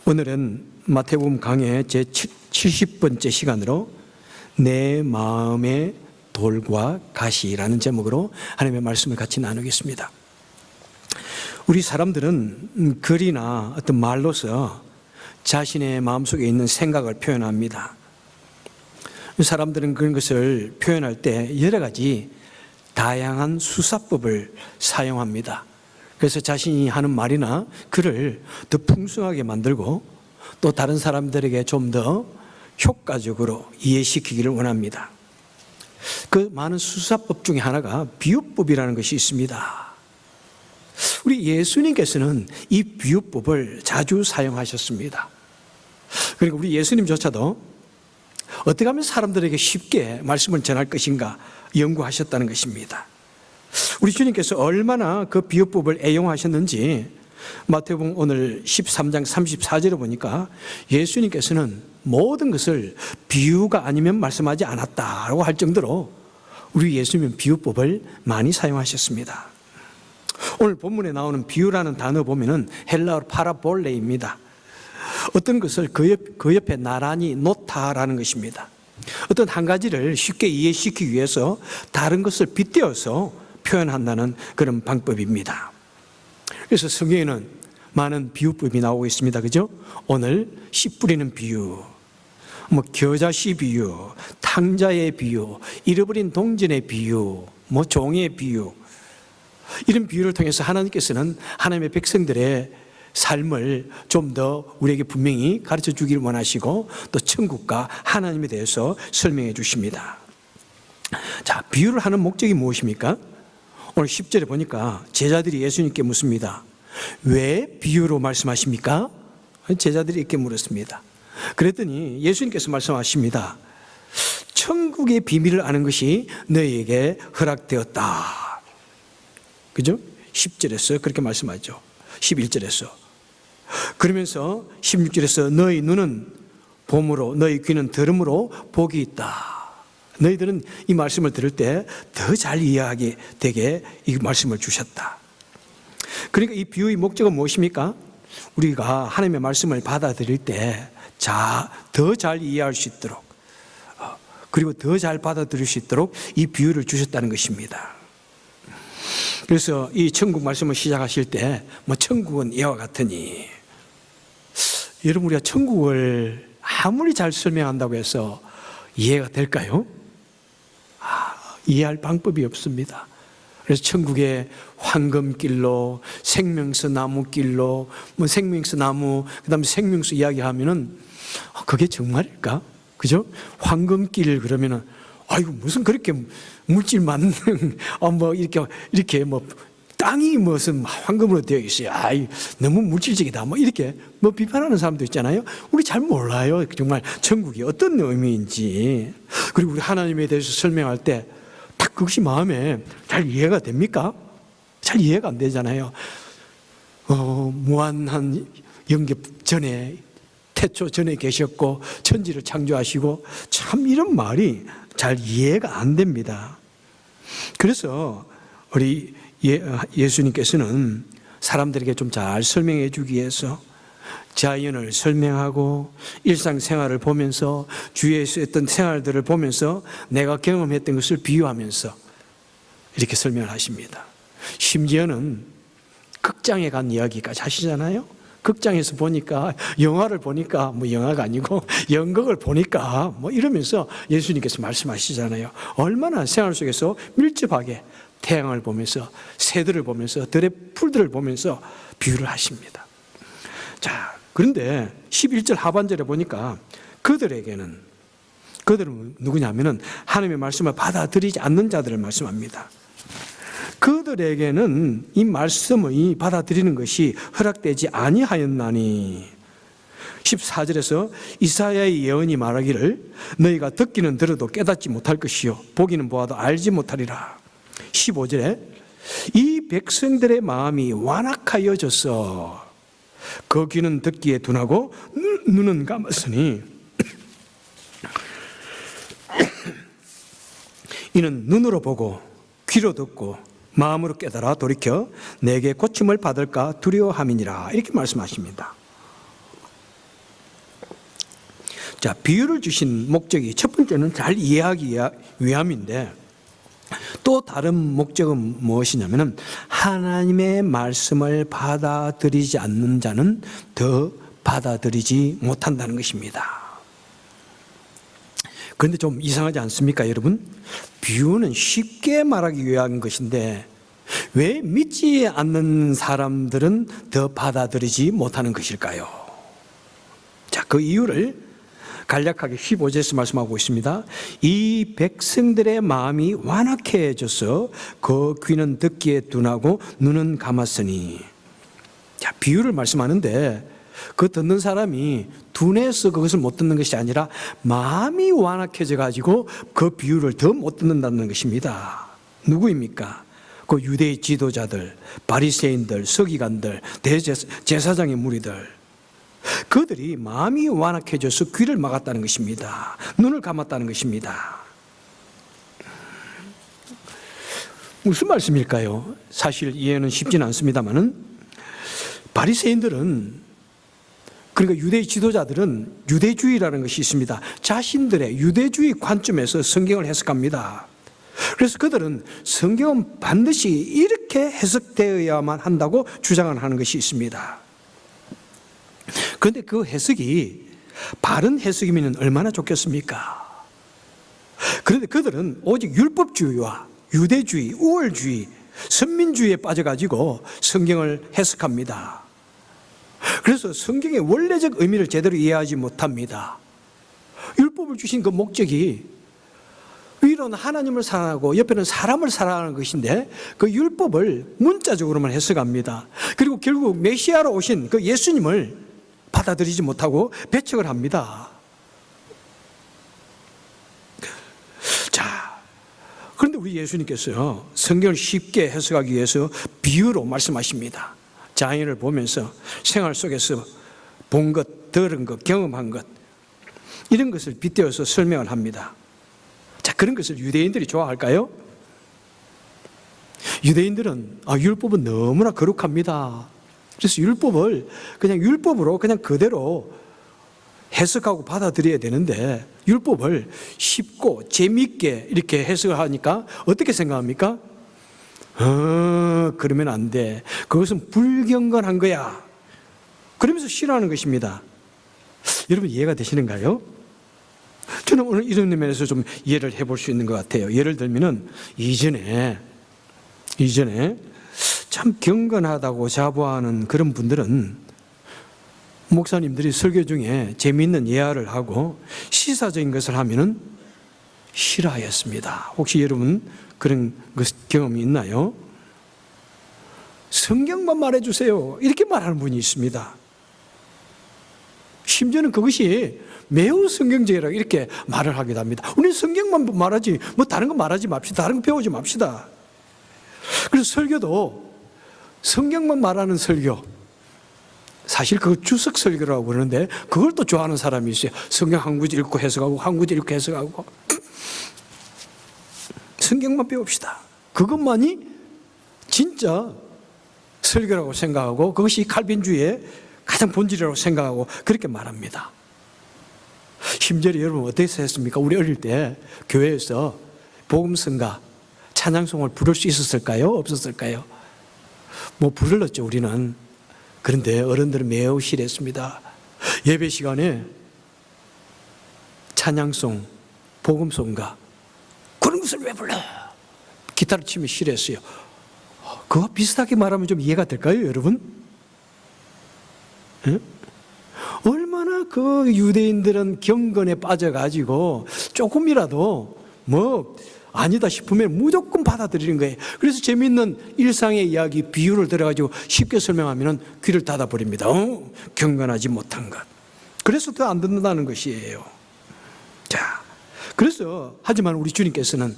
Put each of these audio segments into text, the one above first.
오늘은 마태복음 강해 제 70번째 시간으로 내 마음의 돌과 가시라는 제목으로 하나님의 말씀을 같이 나누겠습니다. 우리 사람들은 글이나 어떤 말로서 자신의 마음속에 있는 생각을 표현합니다. 사람들은 그런 것을 표현할 때 여러 가지 다양한 수사법을 사용합니다. 그래서 자신이 하는 말이나 글을 더 풍성하게 만들고 또 다른 사람들에게 좀 더 효과적으로 이해시키기를 원합니다. 그 많은 수사법 중에 하나가 비유법이라는 것이 있습니다. 우리 예수님께서는 이 비유법을 자주 사용하셨습니다. 그러니까 우리 예수님조차도 어떻게 하면 사람들에게 쉽게 말씀을 전할 것인가 연구하셨다는 것입니다. 우리 주님께서 얼마나 그 비유법을 애용하셨는지 마태복음 오늘 13장 34절에 보니까 예수님께서는 모든 것을 비유가 아니면 말씀하지 않았다라고 할 정도로 우리 예수님은 비유법을 많이 사용하셨습니다. 오늘 본문에 나오는 비유라는 단어 보면은 헬라어로 파라볼레입니다. 어떤 것을 그 옆에 나란히 놓다라는 것입니다. 어떤 한 가지를 쉽게 이해시키기 위해서 다른 것을 빗대어서 표현한다는 그런 방법입니다. 그래서 성경에는 많은 비유법이 나오고 있습니다. 그죠? 오늘 씨 뿌리는 비유, 겨자씨 비유, 탕자의 비유, 잃어버린 동전의 비유, 종의 비유, 이런 비유를 통해서 하나님께서는 하나님의 백성들의 삶을 좀 더 우리에게 분명히 가르쳐 주기를 원하시고 또 천국과 하나님에 대해서 설명해 주십니다. 자, 비유를 하는 목적이 무엇입니까? 오늘 10절에 보니까 제자들이 예수님께 묻습니다. 왜 비유로 말씀하십니까? 제자들이 이렇게 물었습니다. 그랬더니 예수님께서 말씀하십니다. 천국의 비밀을 아는 것이 너희에게 허락되었다. 그죠? 10절에서 그렇게 말씀하죠. 11절에서. 그러면서 16절에서 너희 눈은 봄으로 너희 귀는 들음으로 복이 있다. 너희들은 이 말씀을 들을 때 더 잘 이해하게 되게 이 말씀을 주셨다. 그러니까 이 비유의 목적은 무엇입니까? 우리가 하나님의 말씀을 받아들일 때 더 잘 이해할 수 있도록 그리고 더 잘 받아들일 수 있도록 이 비유를 주셨다는 것입니다. 그래서 이 천국 말씀을 시작하실 때 천국은 이와 같으니, 여러분 우리가 천국을 아무리 잘 설명한다고 해서 이해가 될까요? 이해할 방법이 없습니다. 그래서 천국의 황금길로, 생명수 나무길로, 생명수 나무, 그 다음에 생명수 이야기하면은 그게 정말일까? 그죠? 황금길 그러면은 아이고 무슨 그렇게 물질 많은 이렇게 땅이 무슨 황금으로 되어 있어요. 너무 물질적이다. 이렇게 비판하는 사람도 있잖아요. 우리 잘 몰라요. 정말 천국이 어떤 의미인지. 그리고 우리 하나님에 대해서 설명할 때 딱 그것이 마음에 잘 이해가 됩니까? 잘 이해가 안 되잖아요. 무한한 영계 전에, 태초 전에 계셨고 천지를 창조하시고, 참 이런 말이 잘 이해가 안 됩니다. 그래서 우리 예수님께서는 사람들에게 좀 잘 설명해 주기 위해서 자연을 설명하고 일상생활을 보면서 주위에서 했던 생활들을 보면서 내가 경험했던 것을 비유하면서 이렇게 설명을 하십니다. 심지어는 극장에 간 이야기까지 하시잖아요. 극장에서 보니까, 영화를 보니까 영화가 아니고 연극을 보니까 이러면서 예수님께서 말씀하시잖아요. 얼마나 생활 속에서 밀접하게 태양을 보면서, 새들을 보면서, 들의 풀들을 보면서 비유를 하십니다. 자, 그런데 11절 하반절에 보니까 그들은 누구냐면은 하나님의 말씀을 받아들이지 않는 자들을 말씀합니다. 그들에게는 이 말씀을 받아들이는 것이 허락되지 아니하였나니. 14절에서 이사야의 예언이 말하기를 너희가 듣기는 들어도 깨닫지 못할 것이요 보기는 보아도 알지 못하리라. 15절에 이 백성들의 마음이 완악하여져서 그 귀는 듣기에 둔하고 눈은 감았으니 이는 눈으로 보고 귀로 듣고 마음으로 깨달아 돌이켜 내게 고침을 받을까 두려워함이니라. 이렇게 말씀하십니다. 자, 비유를 주신 목적이 첫 번째는 잘 이해하기 위함인데 또 다른 목적은 무엇이냐면은 하나님의 말씀을 받아들이지 않는 자는 더 받아들이지 못한다는 것입니다. 그런데 좀 이상하지 않습니까, 여러분? 비유는 쉽게 말하기 위한 것인데 왜 믿지 않는 사람들은 더 받아들이지 못하는 것일까요? 자, 그 이유를 간략하게 15절에서 말씀하고 있습니다. 이 백성들의 마음이 완악해져서 그 귀는 듣기에 둔하고 눈은 감았으니. 자, 비유를 말씀하는데 그 듣는 사람이 둔해서 그것을 못 듣는 것이 아니라 마음이 완악해져 가지고 그 비유를 더 못 듣는다는 것입니다. 누구입니까? 그 유대의 지도자들, 바리새인들, 서기관들, 대제사장의 무리들, 그들이 마음이 완악해져서 귀를 막았다는 것입니다. 눈을 감았다는 것입니다. 무슨 말씀일까요? 사실 이해는 쉽지는 않습니다만은 바리새인들은, 그러니까 유대의 지도자들은 유대주의라는 것이 있습니다. 자신들의 유대주의 관점에서 성경을 해석합니다. 그래서 그들은 성경은 반드시 이렇게 해석되어야만 한다고 주장을 하는 것이 있습니다. 그런데 그 해석이 바른 해석이면 얼마나 좋겠습니까? 그런데 그들은 오직 율법주의와 유대주의, 우월주의, 선민주의에 빠져가지고 성경을 해석합니다. 그래서 성경의 원래적 의미를 제대로 이해하지 못합니다. 율법을 주신 그 목적이 위로는 하나님을 사랑하고 옆에는 사람을 사랑하는 것인데 그 율법을 문자적으로만 해석합니다. 그리고 결국 메시아로 오신 그 예수님을 받아들이지 못하고 배척을 합니다. 자, 그런데 우리 예수님께서요, 성경을 쉽게 해석하기 위해서 비유로 말씀하십니다. 자연을 보면서 생활 속에서 본 것, 들은 것, 경험한 것, 이런 것을 빗대어서 설명을 합니다. 자, 그런 것을 유대인들이 좋아할까요? 유대인들은 율법은 너무나 거룩합니다. 그래서 율법을 그냥 율법으로 그냥 그대로 해석하고 받아들여야 되는데 율법을 쉽고 재미있게 이렇게 해석을 하니까 어떻게 생각합니까? 그러면 안 돼. 그것은 불경건한 거야. 그러면서 싫어하는 것입니다. 여러분 이해가 되시는가요? 저는 오늘 이런 면에서 좀 이해를 해볼 수 있는 것 같아요. 예를 들면은 이전에 참 경건하다고 자부하는 그런 분들은 목사님들이 설교 중에 재미있는 예화를 하고 시사적인 것을 하면은 싫어하였습니다. 혹시 여러분 그런 경험이 있나요? 성경만 말해주세요. 이렇게 말하는 분이 있습니다. 심지어는 그것이 매우 성경적이라고 이렇게 말을 하기도 합니다. 우리는 성경만 말하지, 뭐 다른 거 말하지 맙시다. 다른 거 배우지 맙시다. 그래서 설교도 성경만 말하는 설교, 사실 그거 주석 설교라고 그러는데 그걸 또 좋아하는 사람이 있어요. 성경 한 구절 읽고 해석하고 한 구절 읽고 해석하고. 성경만 배웁시다. 그것만이 진짜 설교라고 생각하고 그것이 칼빈주의의 가장 본질이라고 생각하고 그렇게 말합니다. 심지어 여러분 어떻게 했습니까? 우리 어릴 때 교회에서 복음성가, 찬양송을 부를 수 있었을까요? 없었을까요? 뭐 불렀죠 우리는. 그런데 어른들은 매우 싫어했습니다. 예배 시간에 찬양송, 복음송가 그런 것을 왜 불러? 기타를 치면 싫어했어요. 그거 비슷하게 말하면 좀 이해가 될까요, 여러분? 네? 얼마나 그 유대인들은 경건에 빠져가지고 조금이라도 뭐 아니다 싶으면 무조건 받아들이는 거예요. 그래서 재미있는 일상의 이야기, 비유를 들어가지고 쉽게 설명하면 귀를 닫아버립니다. 경건하지 못한 것. 그래서 더 안 듣는다는 것이에요. 자, 그래서 하지만 우리 주님께서는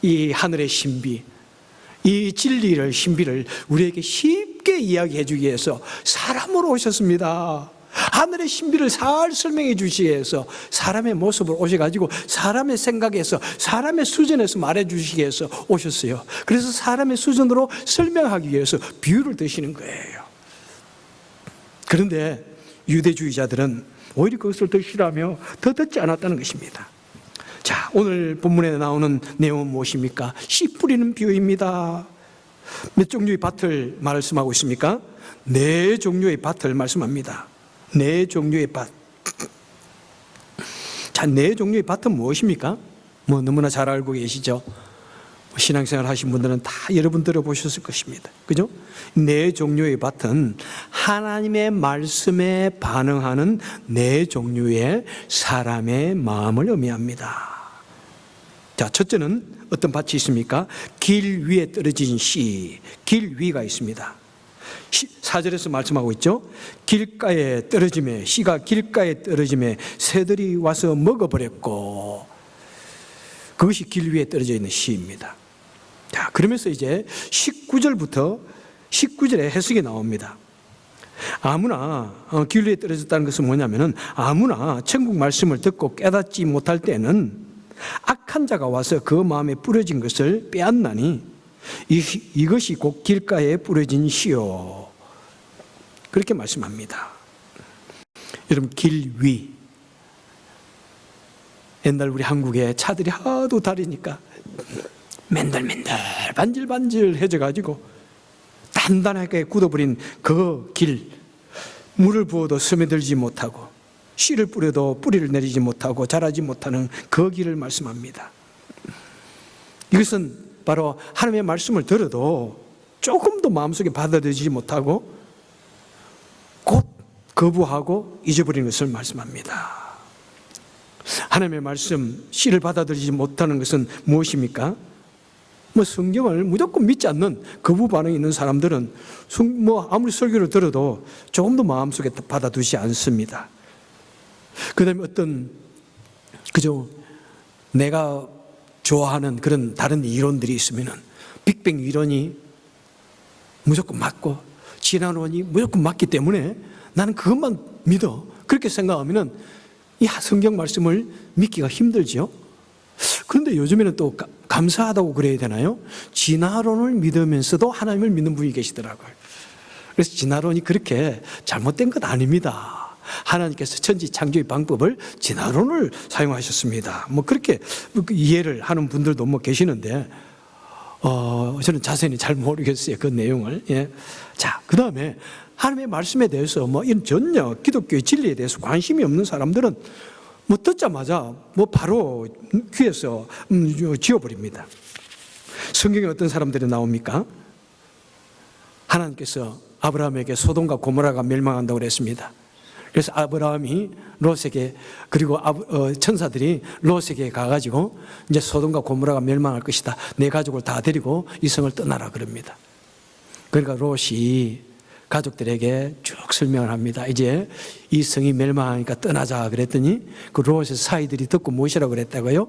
이 하늘의 신비, 이 진리를, 신비를 우리에게 쉽게 이야기해 주기 위해서 사람으로 오셨습니다. 하늘의 신비를 잘 설명해 주시기 위해서 사람의 모습으로 오셔가지고 사람의 생각에서, 사람의 수준에서 말해 주시기 위해서 오셨어요. 그래서 사람의 수준으로 설명하기 위해서 비유를 드시는 거예요. 그런데 유대주의자들은 오히려 그것을 더 싫어하며 더 듣지 않았다는 것입니다. 자, 오늘 본문에 나오는 내용은 무엇입니까? 씨 뿌리는 비유입니다. 몇 종류의 밭을 말씀하고 있습니까? 4종류의 밭을 말씀합니다. 4종류의 밭. 자, 4종류의 밭은 무엇입니까? 뭐 너무나 잘 알고 계시죠? 신앙생활 하신 분들은 다 여러분 들어보셨을 것입니다. 그죠? 4종류의 밭은 하나님의 말씀에 반응하는 4종류의 사람의 마음을 의미합니다. 자, 첫째는 어떤 밭이 있습니까? 길 위에 떨어진 씨, 길 위가 있습니다. 4절에서 말씀하고 있죠. 길가에 떨어짐에, 씨가 길가에 떨어짐에 새들이 와서 먹어버렸고, 그것이 길 위에 떨어져 있는 씨입니다. 자, 그러면서 이제 19절에 해석이 나옵니다. 아무나 길 위에 떨어졌다는 것은 뭐냐면은, 아무나 천국 말씀을 듣고 깨닫지 못할 때는 악한 자가 와서 그 마음에 뿌려진 것을 빼앗나니 이것이 곧 길가에 뿌려진 씨요, 그렇게 말씀합니다. 여러분, 길 위, 옛날 우리 한국에 차들이 하도 다리니까 맨들맨들 반질반질해져 가지고 단단하게 굳어버린 그 길, 물을 부어도 스며들지 못하고 씨를 뿌려도 뿌리를 내리지 못하고 자라지 못하는 그 길을 말씀합니다. 이것은 바로 하나님의 말씀을 들어도 조금도 마음속에 받아들이지 못하고 곧 거부하고 잊어버리는 것을 말씀합니다. 하나님의 말씀, 씨를 받아들이지 못하는 것은 무엇입니까? 성경을 무조건 믿지 않는 거부 반응이 있는 사람들은 아무리 설교를 들어도 조금도 마음속에 받아두지 않습니다. 그 다음에 그저 내가 좋아하는 그런 다른 이론들이 있으면은, 빅뱅 이론이 무조건 맞고 진화론이 무조건 맞기 때문에 나는 그것만 믿어, 그렇게 생각하면은 이 성경 말씀을 믿기가 힘들죠. 그런데 요즘에는 또 감사하다고 그래야 되나요? 진화론을 믿으면서도 하나님을 믿는 분이 계시더라고요. 그래서 진화론이 그렇게 잘못된 것 아닙니다. 하나님께서 천지 창조의 방법을 진화론을 사용하셨습니다. 그렇게 이해를 하는 분들도 계시는데, 저는 자세히 잘 모르겠어요, 그 내용을. 예. 자, 그 다음에 하나님의 말씀에 대해서 이런 전혀 기독교의 진리에 대해서 관심이 없는 사람들은 듣자마자 바로 귀에서 지워버립니다. 성경에 어떤 사람들이 나옵니까? 하나님께서 아브라함에게 소돔과 고모라가 멸망한다고 그랬습니다. 그래서 아브라함이 롯에게, 그리고 천사들이 롯에게 가가지고 이제 소돔과 고모라가 멸망할 것이다, 내 가족을 다 데리고 이 성을 떠나라 그럽니다. 그러니까 롯이 가족들에게 쭉 설명을 합니다. 이제 이 성이 멸망하니까 떠나자 그랬더니 그 롯의 사이들이 듣고 무엇이라고 그랬다고요?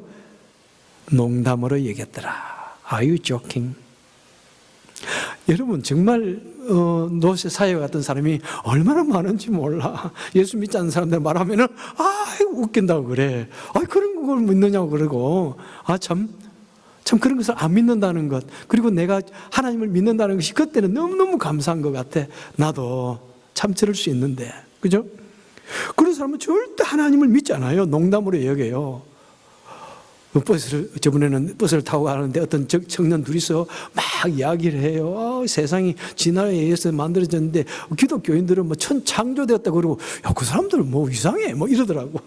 농담으로 얘기했더라. Are you joking? 여러분, 정말 롯의 사이와 같은 사람이 얼마나 많은지 몰라. 예수 믿지 않는 사람들 말하면은 웃긴다고 그래. 그런 걸 믿느냐고 그러고, 참 그런 것을 안 믿는다는 것, 그리고 내가 하나님을 믿는다는 것이 그때는 너무너무 감사한 것 같아. 나도 참 저럴 수 있는데, 그죠? 그런 사람은 절대 하나님을 믿지 않아요. 농담으로 여겨요. 저번에는 버스를 타고 가는데 어떤 청년 둘이서 막 이야기를 해요. 세상이 진화에 의해서 만들어졌는데 기독교인들은 창조되었다 그러고, 그 사람들 이상해 이러더라고.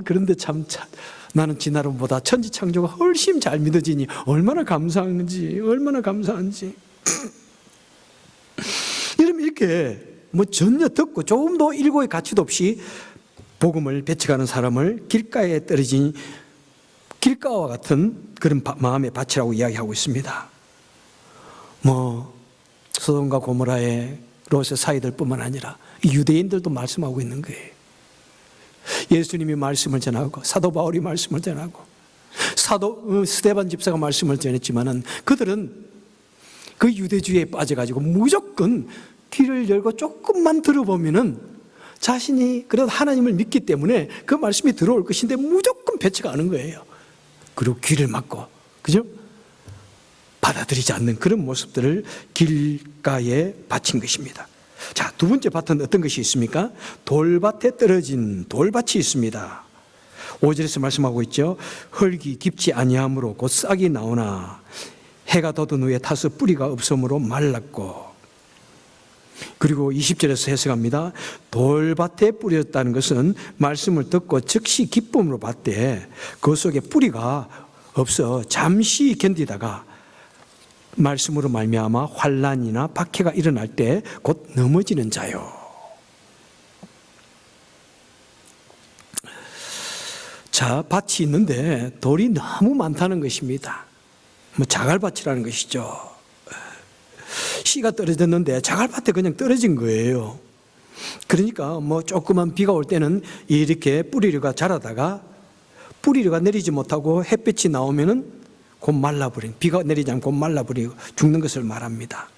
그런데 나는 진화론보다 천지 창조가 훨씬 잘 믿어지니 얼마나 감사한지. 이러면 이렇게 전혀 듣고 조금도 일고의 가치도 없이 복음을 배척하는 사람을 길가에 떨어진 길가와 같은 그런 마음의 밭이라고 이야기하고 있습니다. 소돔과 고모라의 롯의 사이들뿐만 아니라 유대인들도 말씀하고 있는 거예요. 예수님이 말씀을 전하고 사도 바울이 말씀을 전하고 스데반 집사가 말씀을 전했지만은 그들은 그 유대주의에 빠져가지고 무조건 귀를 열고 조금만 들어보면은 자신이 그래도 하나님을 믿기 때문에 그 말씀이 들어올 것인데 무조건 배척하는 거예요. 그리고 귀를 막고, 그죠? 받아들이지 않는 그런 모습들을 길가에 바친 것입니다. 자, 두 번째 밭은 어떤 것이 있습니까? 돌밭에 떨어진 돌밭이 있습니다. 5절에서 말씀하고 있죠. 흙이 깊지 아니하므로 곧 싹이 나오나 해가 돋은 후에 타서 뿌리가 없으므로 말랐고, 그리고 20절에서 해석합니다. 돌밭에 뿌렸다는 것은 말씀을 듣고 즉시 기쁨으로 받되 그 속에 뿌리가 없어 잠시 견디다가 말씀으로 말미암아 환난이나 박해가 일어날 때 곧 넘어지는 자요. 자, 밭이 있는데 돌이 너무 많다는 것입니다. 자갈밭이라는 것이죠. 씨가 떨어졌는데 자갈밭에 그냥 떨어진 거예요. 그러니까 조그만 비가 올 때는 이렇게 뿌리가 자라다가 뿌리가 내리지 못하고 햇빛이 나오면은 곧 말라버린, 비가 내리지 않고 말라버리고 죽는 것을 말합니다.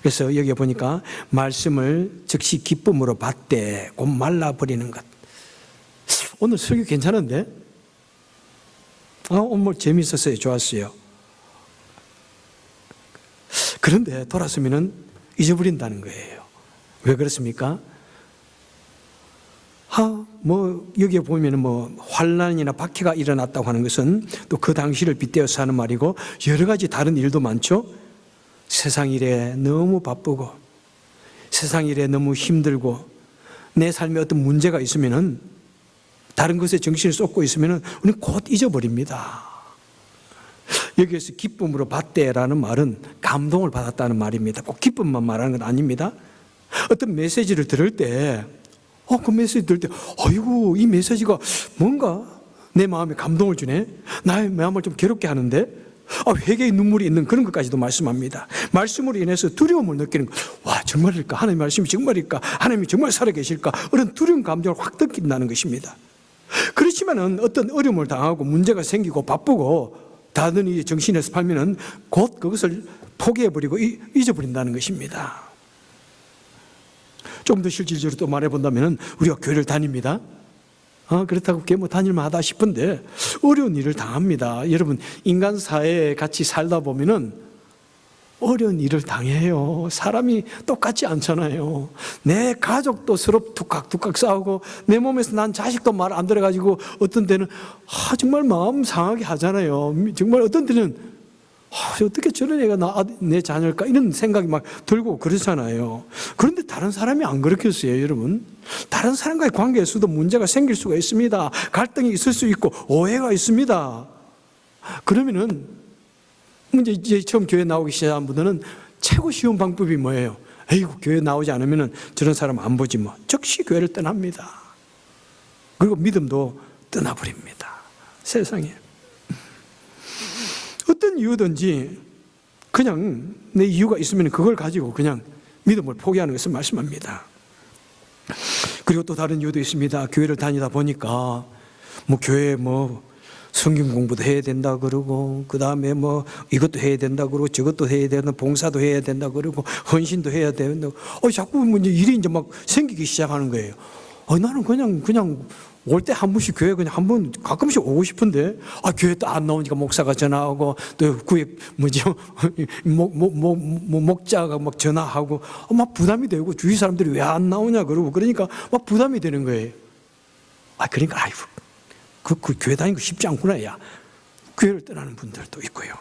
그래서 여기 보니까 말씀을 즉시 기쁨으로 받되 곧 말라버리는 것. 오늘 설교 괜찮은데? 오늘 재미있었어요. 좋았어요. 그런데 돌아서면은 잊어버린다는 거예요. 왜 그렇습니까? 여기에 보면은 환난이나 박해가 일어났다고 하는 것은 또 그 당시를 빗대어서 하는 말이고, 여러 가지 다른 일도 많죠. 세상 일에 너무 바쁘고, 세상 일에 너무 힘들고, 내 삶에 어떤 문제가 있으면은, 다른 것에 정신을 쏟고 있으면은 우리는 곧 잊어버립니다. 여기에서 기쁨으로 받되라는 말은 감동을 받았다는 말입니다. 꼭 기쁨만 말하는 건 아닙니다. 어떤 메시지를 들을 때, 그 메시지 들을 때, 아이고, 이 메시지가 뭔가 내 마음에 감동을 주네? 나의 마음을 좀 괴롭게 하는데? 회개의 눈물이 있는 그런 것까지도 말씀합니다. 말씀으로 인해서 두려움을 느끼는 것. 와, 정말일까? 하나님의 말씀이 정말일까? 하나님이 정말 살아계실까? 그런 두려운 감정을 확 느낀다는 것입니다. 그렇지만은 어떤 어려움을 당하고 문제가 생기고 바쁘고 다른 일에 정신에서 팔면은 곧 그것을 포기해버리고 잊어버린다는 것입니다. 좀 더 실질적으로 또 말해본다면 우리가 교회를 다닙니다. 그렇다고 교회 다닐만 하다 싶은데 어려운 일을 당합니다. 여러분, 인간 사회에 같이 살다 보면은 어려운 일을 당해요. 사람이 똑같지 않잖아요. 내 가족도 서로 툭각툭각 싸우고 내 몸에서 난 자식도 말 안 들어가지고 어떤 때는 정말 마음 상하게 하잖아요. 정말 어떤 때는 어떻게 저런 애가 내 자녀일까 이런 생각이 막 들고 그러잖아요. 그런데 다른 사람이 안 그렇겠어요, 여러분. 다른 사람과의 관계에서도 문제가 생길 수가 있습니다. 갈등이 있을 수 있고 오해가 있습니다. 그러면은 이제 처음 교회 나오기 시작한 분들은 최고 쉬운 방법이 뭐예요? 에이구, 교회 나오지 않으면은 저런 사람 안 보지 뭐. 즉시 교회를 떠납니다. 그리고 믿음도 떠나버립니다. 세상에. 어떤 이유든지 그냥 내 이유가 있으면 그걸 가지고 그냥 믿음을 포기하는 것을 말씀합니다. 그리고 또 다른 이유도 있습니다. 교회를 다니다 보니까 교회에 성경 공부도 해야 된다 그러고, 그 다음에 이것도 해야 된다 그러고, 저것도 해야 된다, 봉사도 해야 된다 그러고, 헌신도 해야 된다. 자꾸 일이 이제 막 생기기 시작하는 거예요. 나는 그냥 올 때 한 번씩 교회 그냥 한 번 가끔씩 오고 싶은데, 교회 또 안 나오니까 목사가 전화하고, 또 목자가 막 전화하고, 막 부담이 되고, 주위 사람들이 왜 안 나오냐 그러고, 그러니까 막 부담이 되는 거예요. 그러니까, 그 교회 다니는 거 쉽지 않구나, 야. 교회를 떠나는 분들도 있고요.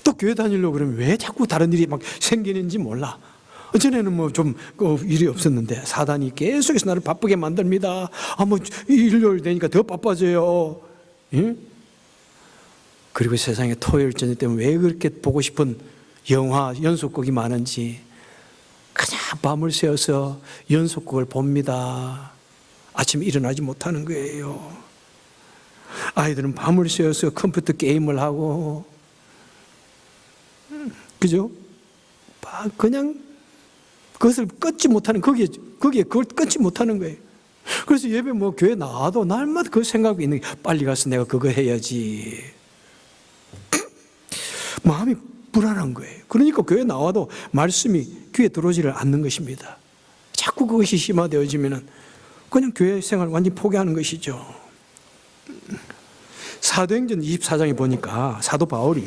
또 교회 다니려고 그러면 왜 자꾸 다른 일이 막 생기는지 몰라. 전에는 좀 일이 없었는데 사단이 계속해서 나를 바쁘게 만듭니다. 일요일 되니까 더 바빠져요. 예? 그리고 세상에 토요일 저녁 때문에 왜 그렇게 보고 싶은 영화, 연속극이 많은지 그냥 밤을 새워서 연속극을 봅니다. 아침에 일어나지 못하는 거예요. 아이들은 밤을 새워서 컴퓨터 게임을 하고, 그죠? 그냥 그것을 끊지 못하는, 거기에 그걸 끊지 못하는 거예요. 그래서 예배 교회 나와도 날마다 그 생각이 있는 게 빨리 가서 내가 그거 해야지. 마음이 불안한 거예요. 그러니까 교회 나와도 말씀이 귀에 들어오지를 않는 것입니다. 자꾸 그것이 심화되어지면은 그냥 교회 생활 완전히 포기하는 것이죠. 사도행전 24장에 보니까 사도 바울이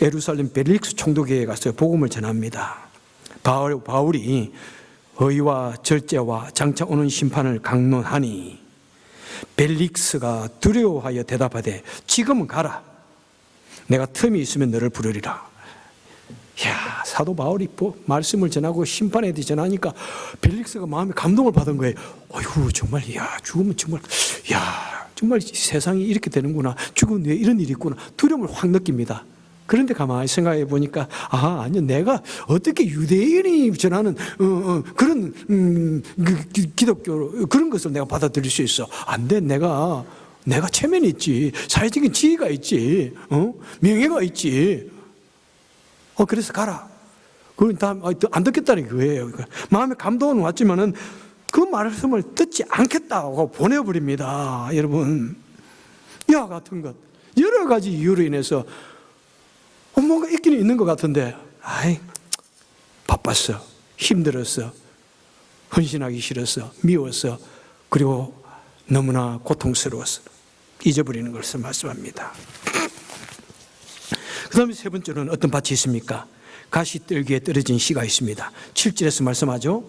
예루살렘 벨릭스 총독에게 가서 복음을 전합니다. 바울이 의와 절제와 장차 오는 심판을 강론하니 벨릭스가 두려워하여 대답하되 지금은 가라. 내가 틈이 있으면 너를 부르리라. 야, 사도 바울이 말씀을 전하고 심판에 대해 전하니까 벨릭스가 마음에 감동을 받은 거예요. 어휴, 정말, 야, 죽으면 정말, 야, 정말 세상이 이렇게 되는구나. 죽으면 왜 이런 일이 있구나. 두려움을 확 느낍니다. 그런데 가만히 생각해 보니까, 아니, 내가 어떻게 유대인이 전하는, 그런, 기독교, 그런 것을 내가 받아들일 수 있어. 안 돼. 내가 체면이 있지. 사회적인 지위가 있지. 명예가 있지. 그래서 가라. 그건 안 듣겠다는 거예요. 마음에 감동은 왔지만은 그 말씀을 듣지 않겠다고 보내버립니다. 여러분. 이와 같은 것. 여러 가지 이유로 인해서 뭔가 있기는 있는 것 같은데, 바빴어. 힘들었어. 헌신하기 싫었어. 미웠어. 그리고 너무나 고통스러웠어. 잊어버리는 것을 말씀합니다. 그 다음에 세 번째로는 어떤 밭이 있습니까? 가시떨기에 떨어진 씨가 있습니다. 7절에서 말씀하죠.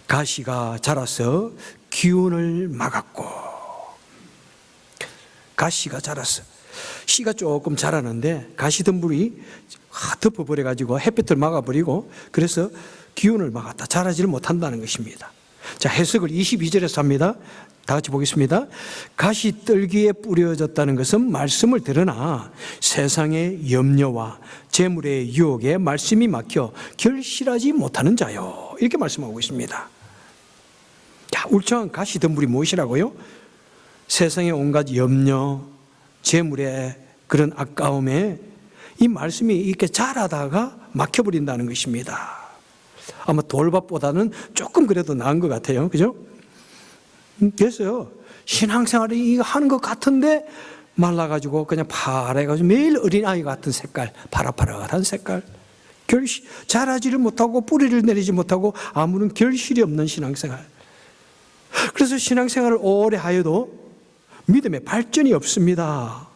가시가 자라서 기운을 막았고, 가시가 자랐어. 씨가 조금 자라는데 가시덤불이 덮어버려가지고 햇빛을 막아버리고, 그래서 기운을 막았다. 자라지를 못한다는 것입니다. 자, 해석을 22절에서 합니다. 다 같이 보겠습니다. 가시떨기에 뿌려졌다는 것은 말씀을 들으나 세상의 염려와 재물의 유혹에 말씀이 막혀 결실하지 못하는 자요. 이렇게 말씀하고 있습니다. 자, 울창한 가시덤불이 무엇이라고요? 세상의 온갖 염려, 재물의 그런 아까움에 이 말씀이 이렇게 자라다가 막혀버린다는 것입니다. 아마 돌밭보다는 조금 그래도 나은 것 같아요. 그죠? 그래서 신앙생활을 이거 하는 것 같은데 말라가지고 그냥 파래가지고 매일 어린아이 같은 색깔, 파릇파릇한 색깔. 자라지를 못하고 뿌리를 내리지 못하고 아무런 결실이 없는 신앙생활. 그래서 신앙생활을 오래 하여도 믿음의 발전이 없습니다.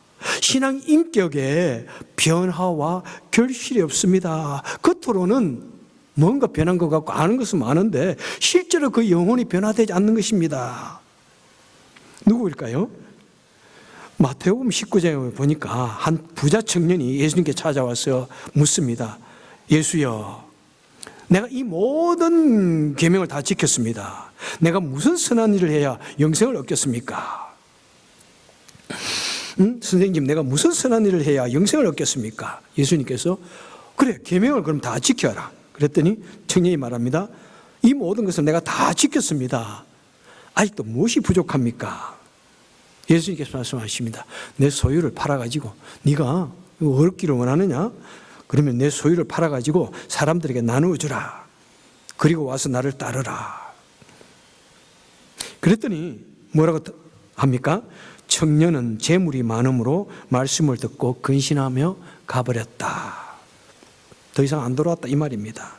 신앙 인격에 변화와 결실이 없습니다. 겉으로는 뭔가 변한 것 같고 아는 것은 많은데 실제로 그 영혼이 변화되지 않는 것입니다. 누구일까요? 마태복음 19장에 보니까 한 부자 청년이 예수님께 찾아와서 묻습니다. 예수여, 내가 이 모든 계명을 다 지켰습니다. 내가 무슨 선한 일을 해야 영생을 얻겠습니까? 선생님, 내가 무슨 선한 일을 해야 영생을 얻겠습니까? 예수님께서 그래, 계명을 그럼 다 지켜라. 그랬더니 청년이 말합니다. 이 모든 것을 내가 다 지켰습니다. 아직도 무엇이 부족합니까? 예수님께서 말씀하십니다. 내 소유를 팔아가지고 네가 얻기를 원하느냐? 그러면 내 소유를 팔아가지고 사람들에게 나누어 주라. 그리고 와서 나를 따르라. 그랬더니 뭐라고 합니까? 청년은 재물이 많음으로 말씀을 듣고 근신하며 가버렸다. 더 이상 안 돌아왔다 이 말입니다.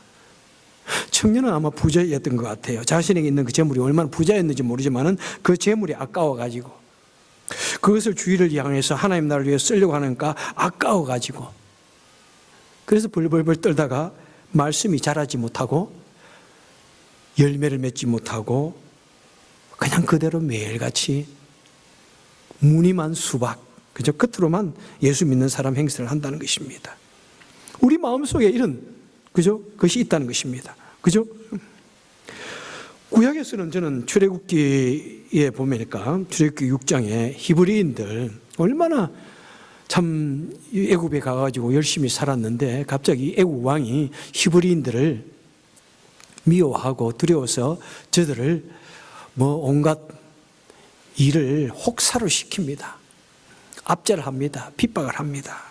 청년은 아마 부자였던 것 같아요. 자신에게 있는 그 재물이 얼마나 부자였는지 모르지만은 그 재물이 아까워가지고 그것을 주의를 향해서 하나님 나라를 위해 쓰려고 하니까 아까워가지고 그래서 벌벌벌 떨다가 말씀이 자라지 못하고 열매를 맺지 못하고 그냥 그대로 매일같이 무늬만 수박, 그저 끝으로만 예수 믿는 사람 행세를 한다는 것입니다. 우리 마음속에 이런 것이 있다는 것입니다. 그죠? 구약에서는 저는 출애굽기에 보면니까 출애굽기 6장에 히브리인들 얼마나 참 애굽에 가가지고 열심히 살았는데 갑자기 애굽 왕이 히브리인들을 미워하고 두려워서 저들을 온갖 일을 혹사로 시킵니다. 압제를 합니다. 핍박을 합니다.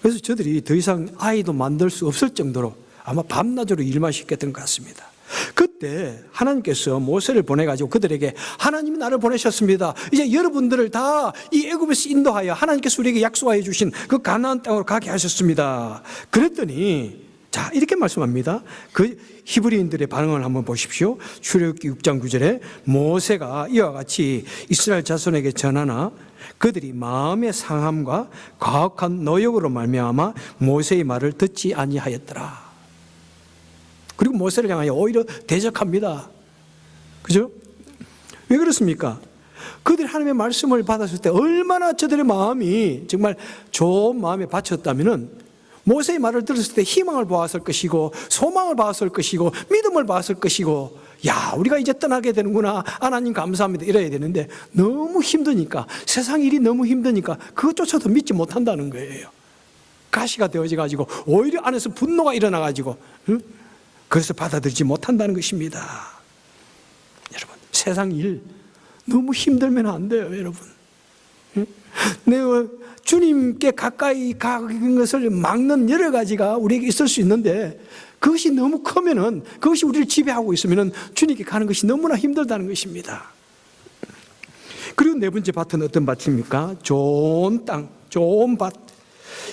그래서 저들이 더 이상 아이도 만들 수 없을 정도로 아마 밤낮으로 일만 시켰던 것 같습니다. 그때 하나님께서 모세를 보내가지고 그들에게 하나님이 나를 보내셨습니다. 이제 여러분들을 다 이 애굽에서 인도하여 하나님께서 우리에게 약속하여 주신 그 가나안 땅으로 가게 하셨습니다. 그랬더니 자 이렇게 말씀합니다. 그 히브리인들의 반응을 한번 보십시오. 출애굽기 6장 9절에 모세가 이와 같이 이스라엘 자손에게 전하나 그들이 마음의 상함과 가혹한 노역으로 말미암아 모세의 말을 듣지 아니하였더라. 그리고 모세를 향하여 오히려 대적합니다. 그죠? 왜 그렇습니까? 그들이 하나님의 말씀을 받았을 때 얼마나 저들의 마음이 정말 좋은 마음에 바쳤다면은 모세의 말을 들었을 때 희망을 보았을 것이고 소망을 보았을 것이고 믿음을 보았을 것이고, 야, 우리가 이제 떠나게 되는구나, 하나님 감사합니다, 이래야 되는데 너무 힘드니까, 세상 일이 너무 힘드니까 그것조차도 믿지 못한다는 거예요. 가시가 되어져 가지고 오히려 안에서 분노가 일어나 가지고, 그래서 받아들이지 못한다는 것입니다. 여러분, 세상 일 너무 힘들면 안 돼요, 여러분. 내가 주님께 가까이 가는 것을 막는 여러 가지가 우리에게 있을 수 있는데, 그것이 너무 크면은, 그것이 우리를 지배하고 있으면은 주님께 가는 것이 너무나 힘들다는 것입니다. 그리고 네 번째 밭은 어떤 밭입니까? 좋은 땅, 좋은 밭.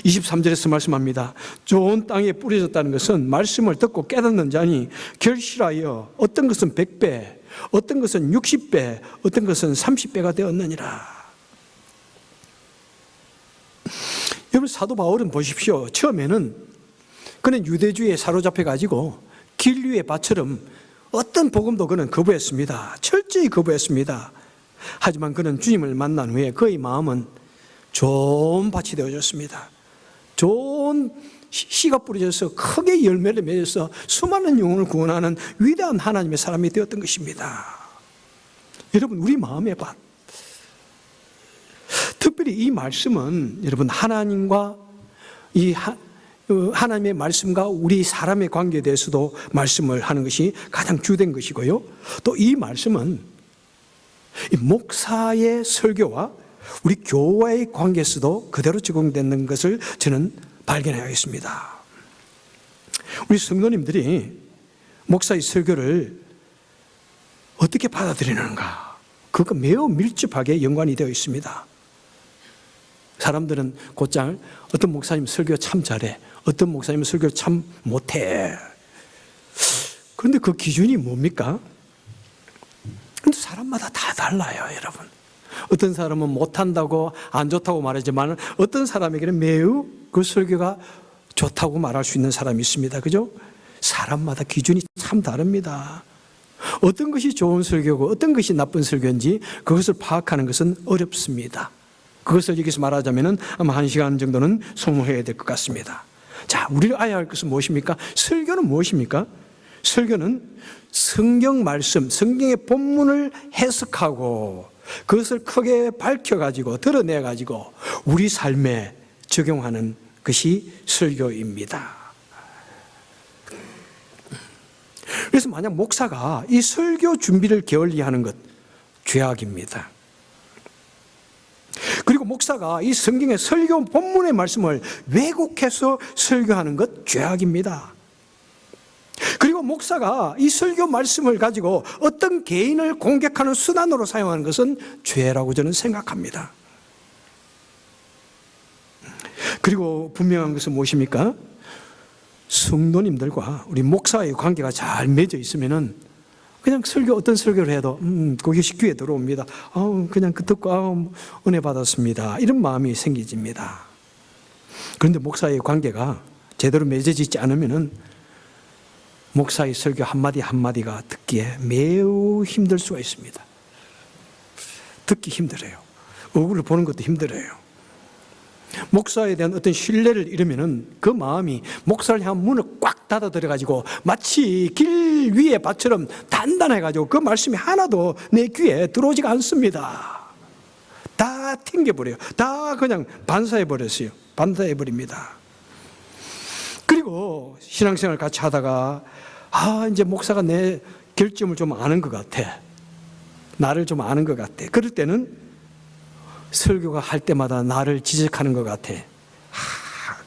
23절에서 말씀합니다. 좋은 땅에 뿌려졌다는 것은 말씀을 듣고 깨닫는 자니 결실하여 어떤 것은 100배, 어떤 것은 60배, 어떤 것은 30배가 되었느니라. 여러분, 사도 바울은 보십시오. 처음에는 그는 유대주의에 사로잡혀 가지고 길 위의 밭처럼 어떤 복음도 그는 거부했습니다. 철저히 거부했습니다. 하지만 그는 주님을 만난 후에 그의 마음은 좋은 밭이 되어졌습니다. 좋은 씨가 뿌려져서 크게 열매를 맺어서 수많은 영혼을 구원하는 위대한 하나님의 사람이 되었던 것입니다. 여러분, 우리 마음의 밭, 특별히 이 말씀은 여러분 하나님과 하나님의 말씀과 우리 사람의 관계에 대해서도 말씀을 하는 것이 가장 주된 것이고요. 또 이 말씀은 이 목사의 설교와 우리 교회의 관계에서도 그대로 적용되는 것을 저는 발견하였습니다. 우리 성도님들이 목사의 설교를 어떻게 받아들이는가, 그거 매우 밀접하게 연관이 되어 있습니다. 사람들은 곧장 어떤 목사님 설교 참 잘해, 어떤 목사님 설교 참 못해. 그런데 그 기준이 뭡니까? 근데 사람마다 다 달라요, 여러분. 어떤 사람은 못한다고 안 좋다고 말하지만 어떤 사람에게는 매우 그 설교가 좋다고 말할 수 있는 사람이 있습니다. 그죠? 사람마다 기준이 참 다릅니다. 어떤 것이 좋은 설교고 어떤 것이 나쁜 설교인지 그것을 파악하는 것은 어렵습니다. 그것을 여기서 말하자면 아마 1시간 정도는 소모해야 될 것 같습니다. 자, 우리가 알아야 할 것은 무엇입니까? 설교는 무엇입니까? 설교는 성경 말씀, 성경의 본문을 해석하고 그것을 크게 밝혀가지고 드러내가지고 우리 삶에 적용하는 것이 설교입니다. 그래서 만약 목사가 이 설교 준비를 게을리하는 것, 죄악입니다. 그리고 목사가 이 성경의 설교 본문의 말씀을 왜곡해서 설교하는 것, 죄악입니다. 그리고 목사가 이 설교 말씀을 가지고 어떤 개인을 공격하는 수단으로 사용하는 것은 죄라고 저는 생각합니다. 그리고 분명한 것은 무엇입니까? 성도님들과 우리 목사의 관계가 잘 맺어 있으면은 그냥 어떤 설교를 해도 그것이 귀에 들어옵니다. 그냥 듣고 은혜 받았습니다, 이런 마음이 생기집니다. 그런데 목사의 관계가 제대로 맺어지지 않으면은 목사의 설교 한마디 한마디가 듣기에 매우 힘들 수가 있습니다. 듣기 힘들어요. 얼굴을 보는 것도 힘들어요. 목사에 대한 어떤 신뢰를 잃으면은 그 마음이 목사를 향한 문을 꽉 닫아 들어가지고 마치 길 위의 밭처럼 단단해가지고 그 말씀이 하나도 내 귀에 들어오지가 않습니다. 다 튕겨버려요. 다 그냥 반사해버렸어요. 반사해버립니다. 그리고 신앙생활 같이 하다가 이제 목사가 내 결점을 좀 아는 것 같아, 나를 좀 아는 것 같아. 그럴 때는 설교가 할 때마다 나를 지적하는 것 같아.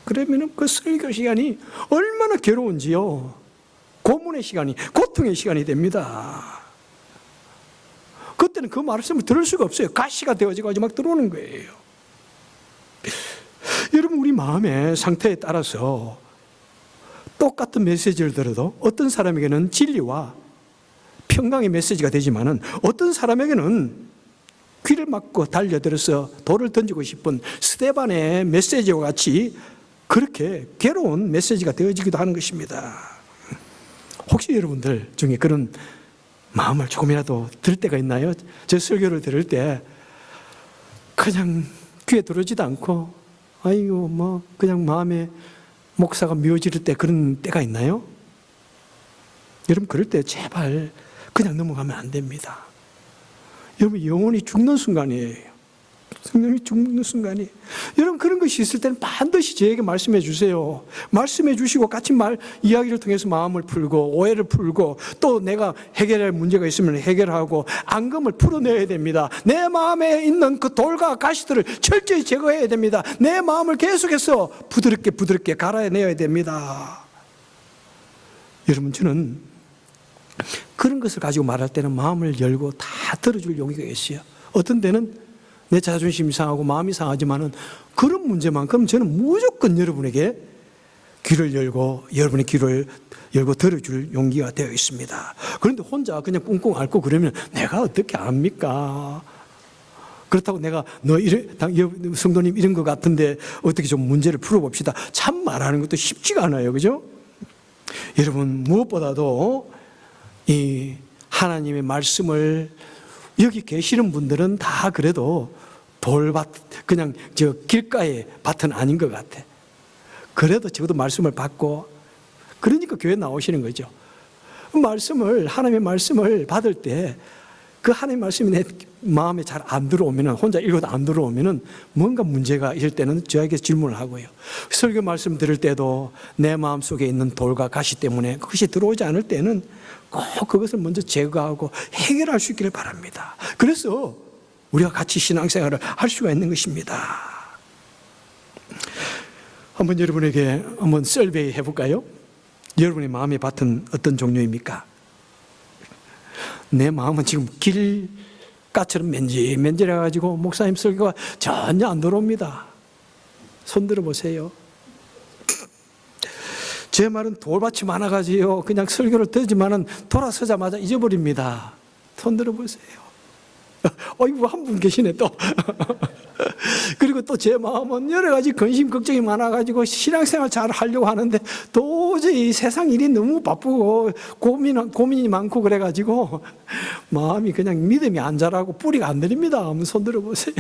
그러면 그 설교 시간이 얼마나 괴로운지요. 고문의 시간이, 고통의 시간이 됩니다. 그때는 그 말씀을 들을 수가 없어요. 가시가 되어지고 막 들어오는 거예요. 여러분, 우리 마음의 상태에 따라서 똑같은 메시지를 들어도 어떤 사람에게는 진리와 평강의 메시지가 되지만은 어떤 사람에게는 귀를 막고 달려들어서 돌을 던지고 싶은 스데반의 메시지와 같이 그렇게 괴로운 메시지가 되어지기도 하는 것입니다. 혹시 여러분들 중에 그런 마음을 조금이라도 들 때가 있나요? 제 설교를 들을 때 그냥 귀에 들어오지도 않고 아이고 뭐 그냥 마음에 목사가 미워질 때 그런 때가 있나요? 여러분 그럴 때 제발 그냥 넘어가면 안 됩니다. 여러분 영혼이 죽는 순간이에요. 성령이 죽는 순간이. 여러분 그런 것이 있을 때는 반드시 저에게 말씀해 주세요. 말씀해 주시고 같이 이야기를 통해서 마음을 풀고 오해를 풀고 또 내가 해결할 문제가 있으면 해결하고 앙금을 풀어내야 됩니다. 내 마음에 있는 그 돌과 가시들을 철저히 제거해야 됩니다. 내 마음을 계속해서 부드럽게 갈아내야 됩니다. 여러분 저는 그런 것을 가지고 말할 때는 마음을 열고 다 들어줄 용기가 있어요. 어떤 때는 내 자존심이 상하고 마음이 상하지만은 그런 문제만큼 저는 무조건 여러분에게 귀를 열고 여러분의 귀를 열고 들어줄 용기가 되어 있습니다. 그런데 혼자 그냥 꿍꿍 앓고 그러면 내가 어떻게 압니까? 그렇다고 내가 너 성도님 이런 것 같은데 어떻게 좀 문제를 풀어봅시다. 참 말하는 것도 쉽지가 않아요. 그죠? 여러분 무엇보다도 이 하나님의 말씀을 여기 계시는 분들은 다 그래도 돌밭 그냥 저 길가의 밭은 아닌 것 같아. 그래도 적어도 말씀을 받고 그러니까 교회 나오시는 거죠. 하나님의 말씀을 받을 때 그 하나님의 말씀이 내 마음에 잘 안 들어오면은 혼자 읽어도 안 들어오면은 뭔가 문제가 있을 때는 저에게 질문을 하고요. 설교 말씀 들을 때도 내 마음 속에 있는 돌과 가시 때문에 그것이 들어오지 않을 때는 꼭 그것을 먼저 제거하고 해결할 수 있기를 바랍니다. 그래서 우리가 같이 신앙생활을 할 수가 있는 것입니다. 한번 여러분에게 한번 설베이 해볼까요? 여러분의 마음의 밭은 어떤 종류입니까? 내 마음은 지금 길가처럼 맨질맨질해가지고 목사님 설교가 전혀 안 들어옵니다. 손 들어보세요. 제 말은 돌밭이 많아가지고 그냥 설교를 듣지만은 돌아서자마자 잊어버립니다. 손 들어보세요. 어이구 한 분 계시네 또. 그리고 또 제 마음은 여러 가지 근심 걱정이 많아가지고 신앙생활 잘 하려고 하는데 도저히 세상 일이 너무 바쁘고 고민이 많고 그래가지고 마음이 그냥 믿음이 안 자라고 뿌리가 안 들립니다. 한번 손 들어보세요.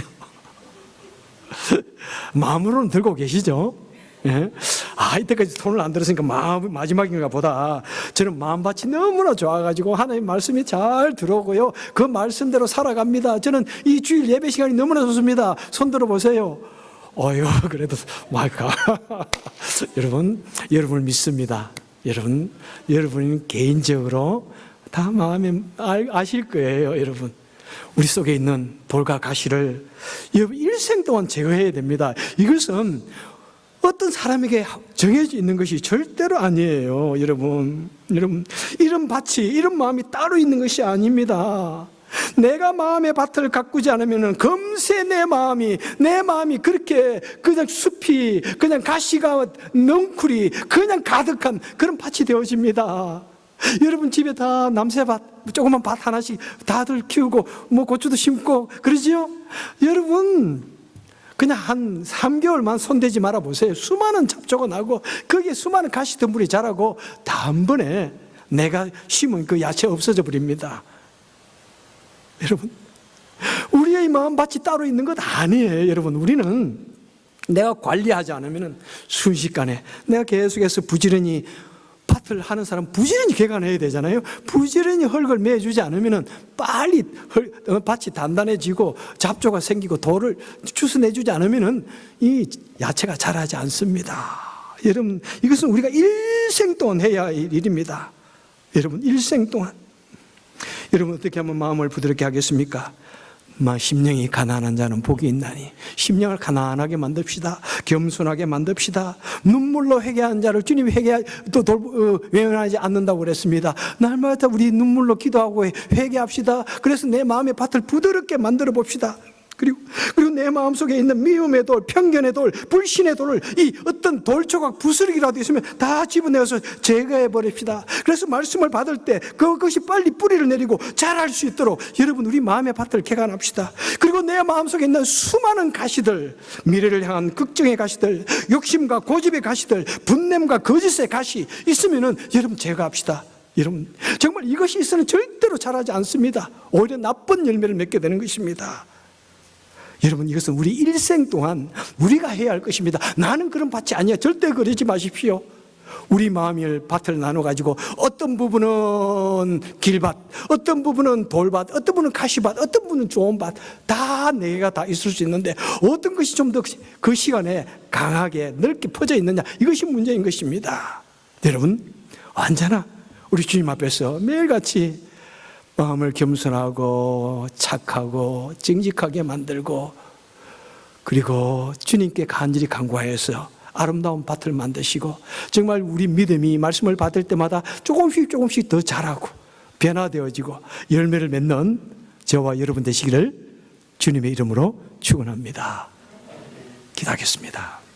마음으로는 들고 계시죠? 예? 이때까지 손을 안 들었으니까 마지막인가 보다. 저는 마음밭이 너무나 좋아가지고 하나님 말씀이 잘 들어오고요. 그 말씀대로 살아갑니다. 저는 이 주일 예배 시간이 너무나 좋습니다. 손 들어보세요. 그래도 여러분을 믿습니다. 여러분 개인적으로 다 마음에 아실 거예요. 여러분 우리 속에 있는 돌과 가시를 여러분 일생 동안 제거해야 됩니다. 이것은 어떤 사람에게 정해져 있는 것이 절대로 아니에요. 여러분 이런 밭이 이런 마음이 따로 있는 것이 아닙니다. 내가 마음의 밭을 가꾸지 않으면 금세 내 마음이 그렇게 그냥 숲이 그냥 가시가 넝쿨이 그냥 가득한 그런 밭이 되어집니다. 여러분 집에 다 남새밭 조그만 밭 하나씩 다들 키우고 뭐 고추도 심고 그러지요? 여러분 그냥 한 3개월만 손대지 말아 보세요. 수많은 잡초가 나고 거기에 수많은 가시덤불이 자라고 다음번에 내가 심은 그 야채 없어져 버립니다. 여러분 우리의 마음밭이 따로 있는 것 아니에요. 여러분 우리는 내가 관리하지 않으면 순식간에 내가 계속해서 부지런히 밭을 하는 사람 부지런히 개간해야 되잖아요. 부지런히 흙을 매주지 않으면 빨리 밭이 단단해지고 잡초가 생기고 돌을 주워내주지 않으면 이 야채가 자라지 않습니다. 여러분 이것은 우리가 일생 동안 해야 할 일입니다. 여러분 일생 동안. 여러분 어떻게 하면 마음을 부드럽게 하겠습니까? 심령이 가난한 자는 복이 있나니 심령을 가난하게 만듭시다. 겸손하게 만듭시다. 눈물로 회개한 자를 주님이 외면하지 않는다고 그랬습니다. 날마다 우리 눈물로 기도하고 회개합시다. 그래서 내 마음의 밭을 부드럽게 만들어 봅시다. 그리고 내 마음속에 있는 미움의 돌, 편견의 돌, 불신의 돌을 이 어떤 돌조각 부스러기라도 있으면 다 집어내어서 제거해 버립시다. 그래서 말씀을 받을 때 그것이 빨리 뿌리를 내리고 자랄 수 있도록 여러분 우리 마음의 밭을 개간합시다. 그리고 내 마음속에 있는 수많은 가시들, 미래를 향한 걱정의 가시들, 욕심과 고집의 가시들, 분냄과 거짓의 가시 있으면은 여러분 제거합시다. 여러분, 정말 이것이 있어는 절대로 자라지 않습니다. 오히려 나쁜 열매를 맺게 되는 것입니다. 여러분, 이것은 우리 일생 동안 우리가 해야 할 것입니다. 나는 그런 밭이 아니야. 절대 그러지 마십시오. 우리 마음을 밭을 나눠가지고 어떤 부분은 길밭, 어떤 부분은 돌밭, 어떤 부분은 가시밭, 어떤 부분은 좋은 밭, 다 내가 다 있을 수 있는데 어떤 것이 좀 더 그 시간에 강하게 넓게 퍼져 있느냐, 이것이 문제인 것입니다. 여러분, 언제나 우리 주님 앞에서 매일같이 마음을 겸손하고 착하고 정직하게 만들고, 그리고 주님께 간절히 간구하여서 아름다운 밭을 만드시고, 정말 우리 믿음이 말씀을 받을 때마다 조금씩 더 자라고 변화되어지고 열매를 맺는 저와 여러분 되시기를 주님의 이름으로 축원합니다. 기도하겠습니다.